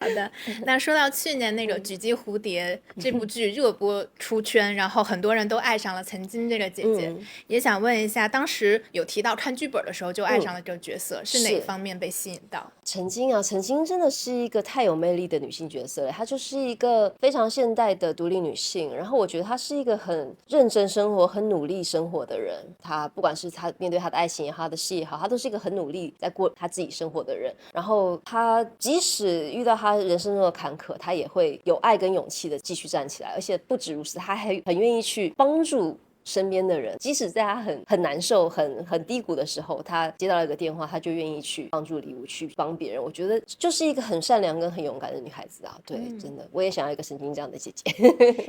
好的，那说到去年那个《狙击蝴蝶》这部剧热播出圈，然后很多人都爱上了曾经这个姐姐，也想问一下，当时有提到看剧本的时候就爱上了这个角色，是哪方面被吸引到？曾经啊，曾经真的是一个太有魅力的女性角色了，她就是一个非常现代的独立女性，然后我觉得她是一个很认真生活、很努力生活的人。她不管是她面对她的爱情也好，她的事业也好，她都是一个很努力在过她自己生活的人。然后她即使遇到她人生中的坎坷，她也会有爱跟勇气的继续站起来，而且不止如此，她还很愿意去帮助身边的人，即使在他很难受、很低谷的时候，他接到了一个电话，他就愿意去帮助礼物，去帮别人。我觉得就是一个很善良跟很勇敢的女孩子啊。对，真的，我也想要一个曾经这样的姐姐。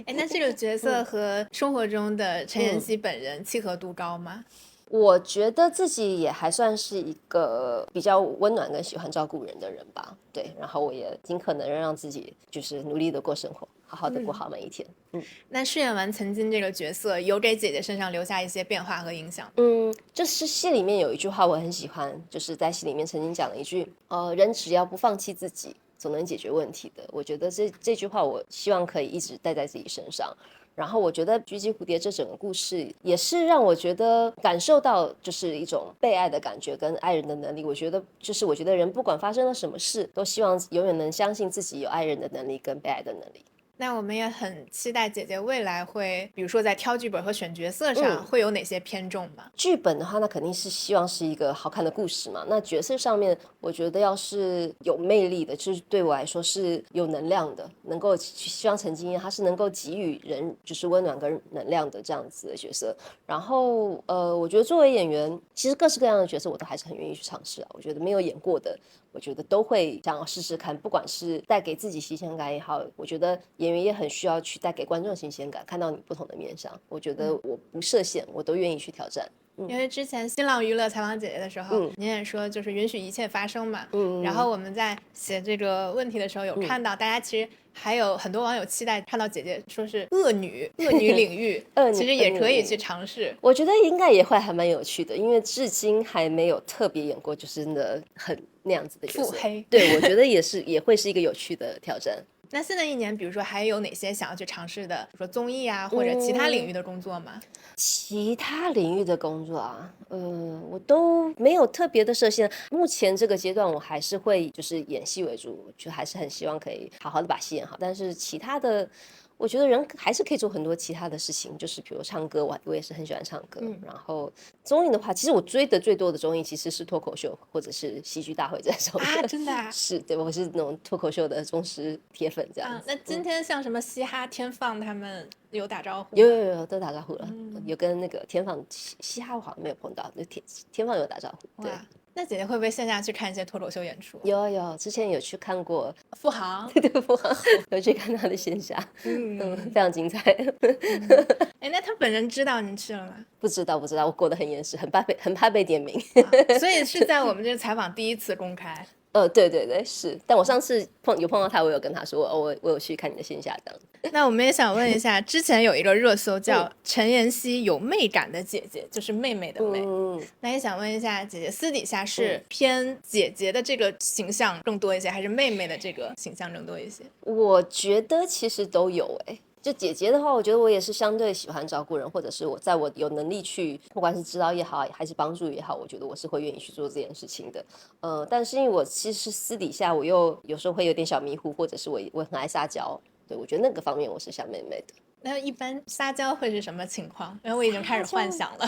那这个角色和生活中的陈妍希本人契合度高吗？我觉得自己也还算是一个比较温暖跟喜欢照顾人的人吧。对，然后我也尽可能让自己就是努力的过生活，好好的过好每一天。那饰演完曾经这个角色，有给姐姐身上留下一些变化和影响？就是戏里面有一句话我很喜欢，就是在戏里面曾经讲了一句，人只要不放弃自己，总能解决问题的。我觉得这句话我希望可以一直带在自己身上。然后我觉得《狙击蝴蝶》这整个故事也是让我觉得感受到就是一种被爱的感觉跟爱人的能力。我觉得人不管发生了什么事，都希望永远能相信自己有爱人的能力跟被爱的能力。那我们也很期待姐姐未来会，比如说在挑剧本和选角色上会有哪些偏重吗？剧本的话，那肯定是希望是一个好看的故事嘛。那角色上面，我觉得要是有魅力的，就是对我来说是有能量的，能够希望陈金燕她是能够给予人就是温暖跟能量的这样子的角色。然后我觉得作为演员，其实各式各样的角色我都还是很愿意去尝试啊。我觉得没有演过的，我觉得都会想要试试看，不管是带给自己新鲜感也好，我觉得演员也很需要去带给观众新鲜感，看到你不同的面向。我觉得我不设限，我都愿意去挑战。因为之前新浪娱乐采访姐姐的时候，您也说就是允许一切发生嘛。然后我们在写这个问题的时候有看到，大家其实还有很多网友期待看到姐姐说是恶女领域，其实也可以去尝试。我觉得应该也会还蛮有趣的，因为至今还没有特别演过，就是真的很那样子的角色。腹黑，对，我觉得也会是一个有趣的挑战。那新的一年，比如说还有哪些想要去尝试的，比如说综艺啊，或者其他领域的工作吗？其他领域的工作啊，我都没有特别的设限。目前这个阶段，我还是会就是演戏为主，就还是很希望可以好好的把戏演好。但是其他的，我觉得人还是可以做很多其他的事情，就是比如唱歌，我也是很喜欢唱歌。然后综艺的话，其实我追的最多的综艺其实是脱口秀或者是喜剧大会这种啊，真的啊？是，对，我是那种脱口秀的忠实铁粉这样子。那今天像什么嘻哈、天放他们有打招呼？有都打招呼了，有跟那个天放嘻哈我好像没有碰到，就天放有打招呼。对，那姐姐会不会线下去看一些脱口秀演出？有，之前有去看过付航，对，付航有去看他的线下，非常精彩。那他本人知道您去了吗？不知道，我过得很严实，很怕被点名，所以是在我们这个采访第一次公开。对，是。但我上次碰到他，我有跟他说，我有去看你的线下这样。那我们也想问一下，之前有一个热搜叫陈妍希有媚感的姐姐，就是妹妹的妹。那也想问一下，姐姐私底下是偏姐姐的这个形象更多一些，还是妹妹的这个形象更多一些？我觉得其实都有就姐姐的话，我觉得我也是相对喜欢照顾人，或者是我有能力去，不管是指导也好，还是帮助也好，我觉得我是会愿意去做这件事情的。但是因为我其实私底下我又有时候会有点小迷糊，或者是我很爱撒娇，对，我觉得那个方面我是像妹妹的。那一般撒娇会是什么情况？因为我已经开始幻想了。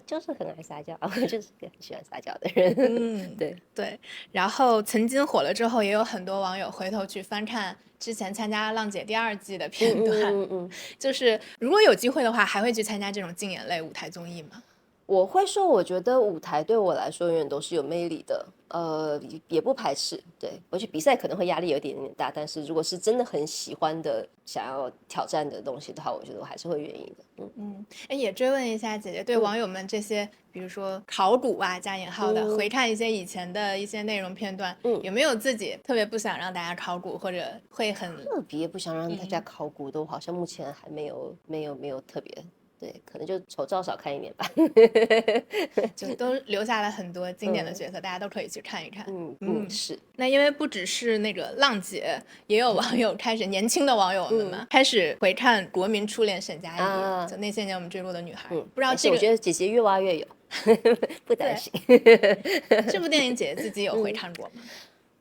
就是很爱撒娇，我就是个很喜欢撒娇的人。对。然后曾经火了之后，也有很多网友回头去翻看之前参加《浪姐》第2季的片段。就是如果有机会的话，还会去参加这种竞演类舞台综艺吗？我会说，我觉得舞台对我来说永远都是有魅力的，也不排斥。对，我觉得比赛可能会压力有一点点大，但是如果是真的很喜欢的、想要挑战的东西的话，我觉得我还是会愿意的。也追问一下姐姐，对网友们这些，比如说考古啊加引号的，回看一些以前的一些内容片段，有没有自己特别不想让大家考古，或者会很特别不想让大家考古的，我好像目前还没有特别。对，可能就丑照少看一点吧。就都留下了很多经典的角色，大家都可以去看一看。是。那因为不只是那个浪姐，也有网友开始年轻的网友们嘛，开始回看《国民初恋沈佳宜》，就那些年我们追过的女孩。不知道这个，我觉得姐姐越挖越有，不担心。这部电影姐姐自己有回看过吗？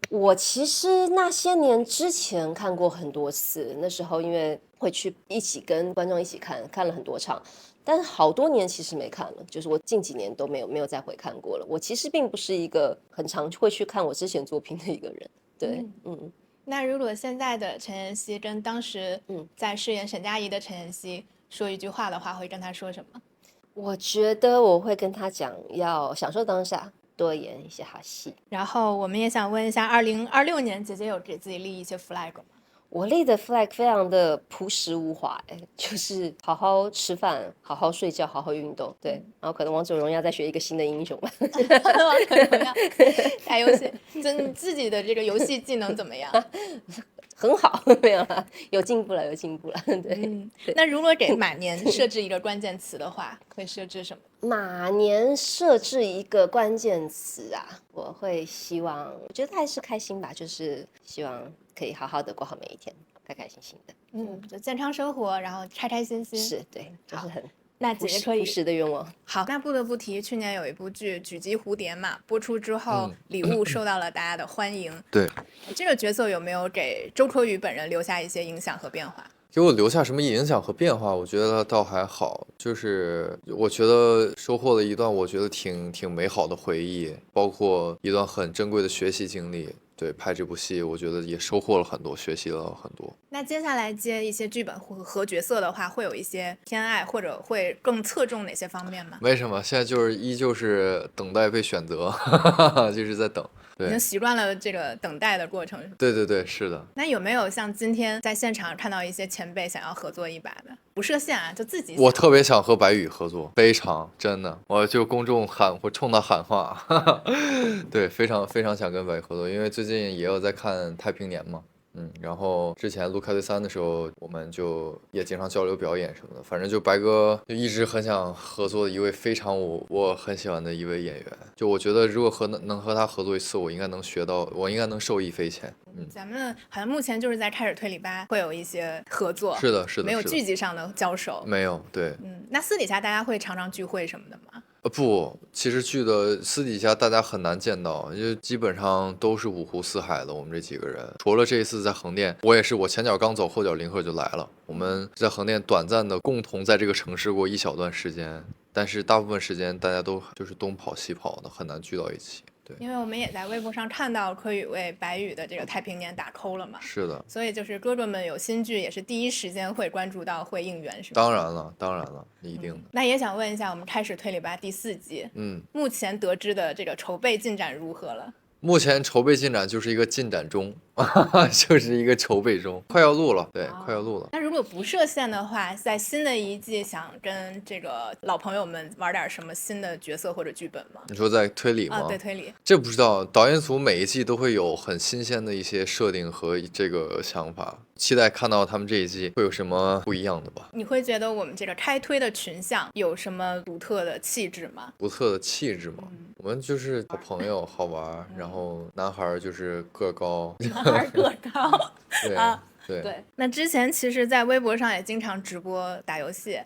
我其实那些年之前看过很多次，那时候因为会去一起跟观众一起看了很多场，但是好多年其实没看了，就是我近几年都没有再回看过了。我其实并不是一个很常会去看我之前作品的一个人，对，那如果现在的陈妍希跟当时在饰演沈佳宜的陈妍希说一句话的话，会跟她说什么？我觉得我会跟她讲，要享受当下，多演一些好戏。然后我们也想问一下，2026年姐姐有给自己立一些 flag 吗？我立的 flag 非常的朴实无华，就是好好吃饭，好好睡觉，好好运动，对，然后可能王者荣耀再学一个新的英雄吧。王者荣耀打游戏，你自己的这个游戏技能怎么样？很好，没有啦，有进步了，对。那如果给马年设置一个关键词的话，会设置什么？马年设置一个关键词啊，我会希望，我觉得还是开心吧，就是希望可以好好的过好每一天，开开心心的。就健康生活，然后开开心心。是，对，就是很那姐姐可以朴实的愿望。好，那不得不提，去年有一部剧《狙击蝴蝶》嘛，播出之后，礼物受到了大家的欢迎。对，这个角色有没有给周柯宇本人留下一些影响和变化？给我留下什么影响和变化？我觉得倒还好，就是我觉得收获了一段我觉得挺美好的回忆，包括一段很珍贵的学习经历。对，拍这部戏，我觉得也收获了很多，学习了很多。那接下来接一些剧本和角色的话，会有一些偏爱，或者会更侧重哪些方面吗？没什么，现在就是等待被选择，就是在等。已经习惯了这个等待的过程。对，是的。那有没有像今天在现场看到一些前辈想要合作一把的？不设限啊，就自己想。我特别想和白宇合作，非常真的，我就公众我冲他喊话，对，非常想跟白宇合作，因为最近也有在看《太平年》嘛。然后之前录开队3的时候，我们就也经常交流表演什么的。反正就白哥就一直很想合作的一位非常我很喜欢的一位演员。就我觉得如果能和他合作一次，我应该能受益匪浅。咱们好像目前就是在开始推理吧会有一些合作，是的，没有剧集上的交手，没有，对。那私底下大家会常常聚会什么的吗？不，其实剧的私底下大家很难见到，因为基本上都是五湖四海的。我们这几个人，除了这一次在横店，我前脚刚走，后脚林鹤就来了。我们在横店短暂的共同在这个城市过一小段时间，但是大部分时间大家都就是东跑西跑的，很难聚到一起。对，因为我们也在微博上看到柯宇为白宇的这个太平年打 call 了嘛。是的，所以就是哥哥们有新剧也是第一时间会关注到，会应援，是吗？当然了，一定的。那也想问一下，我们开始推理吧第4季，目前得知的这个筹备进展如何了？目前筹备进展就是一个进展中，就是一个筹备中，快要录了，对，快要录了。那如果不设限的话，在新的一季想跟这个老朋友们玩点什么新的角色或者剧本吗？你说在推理吗？对，推理。这不知道，导演组每一季都会有很新鲜的一些设定和这个想法，期待看到他们这一季会有什么不一样的吧。你会觉得我们这个开推的群像有什么独特的气质吗？独特的气质吗？我们就是好朋友，好玩，然后男孩就是个高，男孩个高，对。那之前其实，在微博上也经常直播打游戏。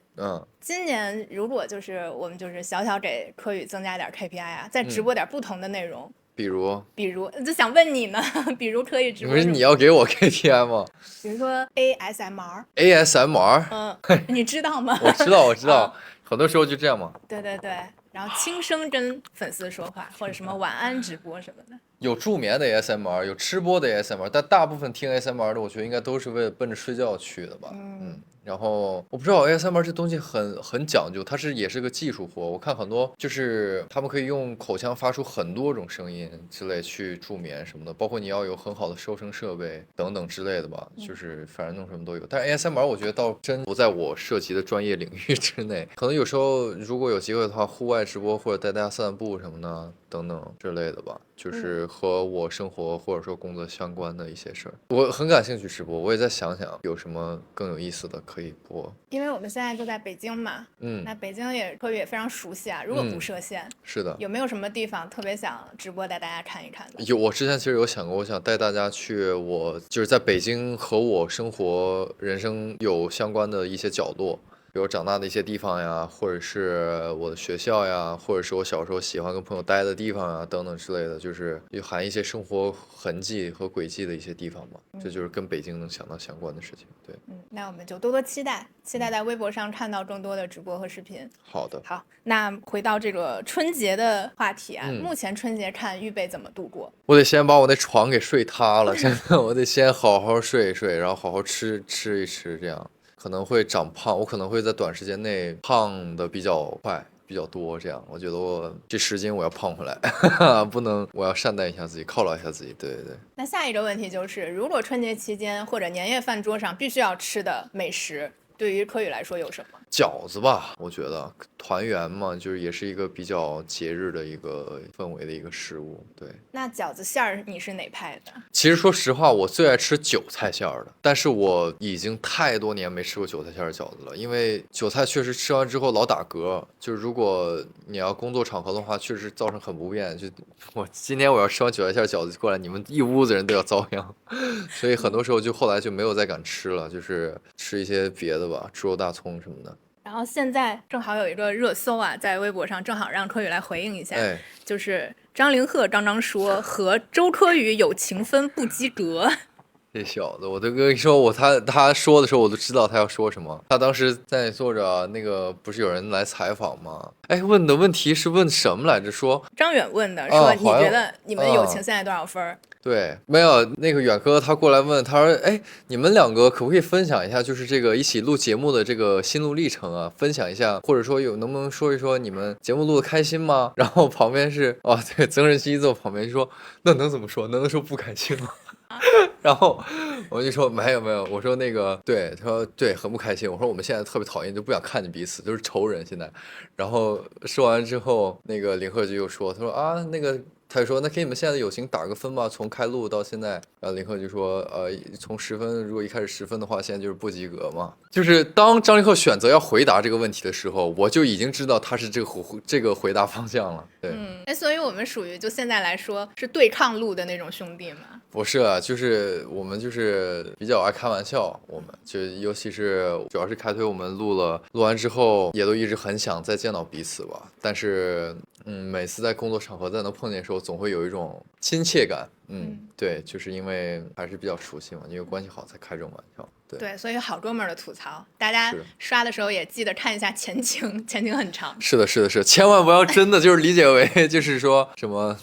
今年如果就是我们就是小小给柯宇增加点 KPI 啊，再直播点不同的内容。比如就想问你呢，比如可以直播。不是你要给我 KPI 吗？比如说 ASMR。你知道吗？我知道，很多时候就这样嘛。对，然后轻声跟粉丝说话，或者什么晚安直播什么的。有助眠的 ASMR， 有吃播的 ASMR， 但大部分听 ASMR 的，我觉得应该都是为了奔着睡觉去的吧。然后我不知道 ASMR 这东西很讲究，它也是个技术活。我看很多就是他们可以用口腔发出很多种声音之类去助眠什么的，包括你要有很好的收声设备等等之类的吧。就是反正弄什么都有。但是 ASMR 我觉得倒真不在我涉及的专业领域之内。可能有时候如果有机会的话，户外直播或者带大家散步什么的。等等之类的吧，就是和我生活或者说工作相关的一些事儿。我很感兴趣直播，我也在想想有什么更有意思的可以播。因为我们现在就在北京嘛，那北京也科宇也非常熟悉啊。如果不设限，是的，有没有什么地方特别想直播带大家看一看的？有，我之前其实有想过，我想带大家去我就是在北京和我生活人生有相关的一些角落。比如长大的一些地方呀，或者是我的学校呀，或者是我小时候喜欢跟朋友待的地方啊，等等之类的，就是有含一些生活痕迹和轨迹的一些地方吧。这就是跟北京能想到相关的事情。对，那我们就多多期待在微博上看到更多的直播和视频。好的。好，那回到这个春节的话题啊，目前春节看预备怎么度过？我得先把我那床给睡塌了，真的，我得先好好睡一睡，然后好好吃一吃，这样。可能会长胖，我可能会在短时间内胖的比较快，比较多，这样我觉得我这10斤我要胖回来，不能，我要善待一下自己，犒劳一下自己。对对对。那下一个问题就是，如果春节期间或者年夜饭桌上必须要吃的美食，对于科宇来说有什么？饺子吧，我觉得团圆嘛，就是也是一个比较节日的一个氛围的一个食物。对，那饺子馅儿你是哪派的？其实说实话，我最爱吃韭菜馅儿的，但是我已经太多年没吃过韭菜馅儿饺子了，因为韭菜确实吃完之后老打嗝，就是如果你要工作场合的话，确实造成很不便。就我今天我要吃完韭菜馅儿饺子过来，你们一屋子人都要遭殃，所以很多时候就后来就没有再敢吃了，就是吃一些别的吧，猪肉大葱什么的。然后现在正好有一个热搜啊，在微博上正好让科宇来回应一下，就是张凌赫刚刚说和周科宇有情分不及格。这小子，我都跟你说，他说的时候我都知道他要说什么。他当时在坐着，那个不是有人来采访吗？哎，问的问题是问什么来着？说张远问的，说你觉得你们友情现在多少分？对，没有那个远哥他过来问，他说：“哎，你们两个可不可以分享一下，就是这个一起录节目的这个心路历程啊？分享一下，或者说能不能说一说你们节目录的开心吗？”然后旁边是对，曾仁熙坐旁边就说：“那能怎么说？能说不开心吗？”然后我就说没有，我说那个对，他说对，很不开心。我说我们现在特别讨厌，就不想看见彼此，都是仇人现在。然后说完之后，那个林鹤就又说，他说啊那个。他就说：“那给你们现在的友情打个分吧，从开录到现在。”然后林鹤就说：“从10分，如果一开始10分的话，现在就是不及格嘛。”就是当张凌赫选择要回答这个问题的时候，我就已经知道他是这个回答方向了。对，所以我们属于就现在来说是对抗录的那种兄弟嘛？不是啊，就是我们就是比较爱开玩笑，我们就尤其是主要是开推，我们录完之后，也都一直很想再见到彼此吧，但是。每次在工作场合再能碰见的时候，总会有一种亲切感。对，就是因为还是比较熟悉嘛，因为关系好才开这种玩笑。对，所以好哥们儿的吐槽，大家刷的时候也记得看一下前情，前情很长。是的，千万不要真的就是理解为就是说什么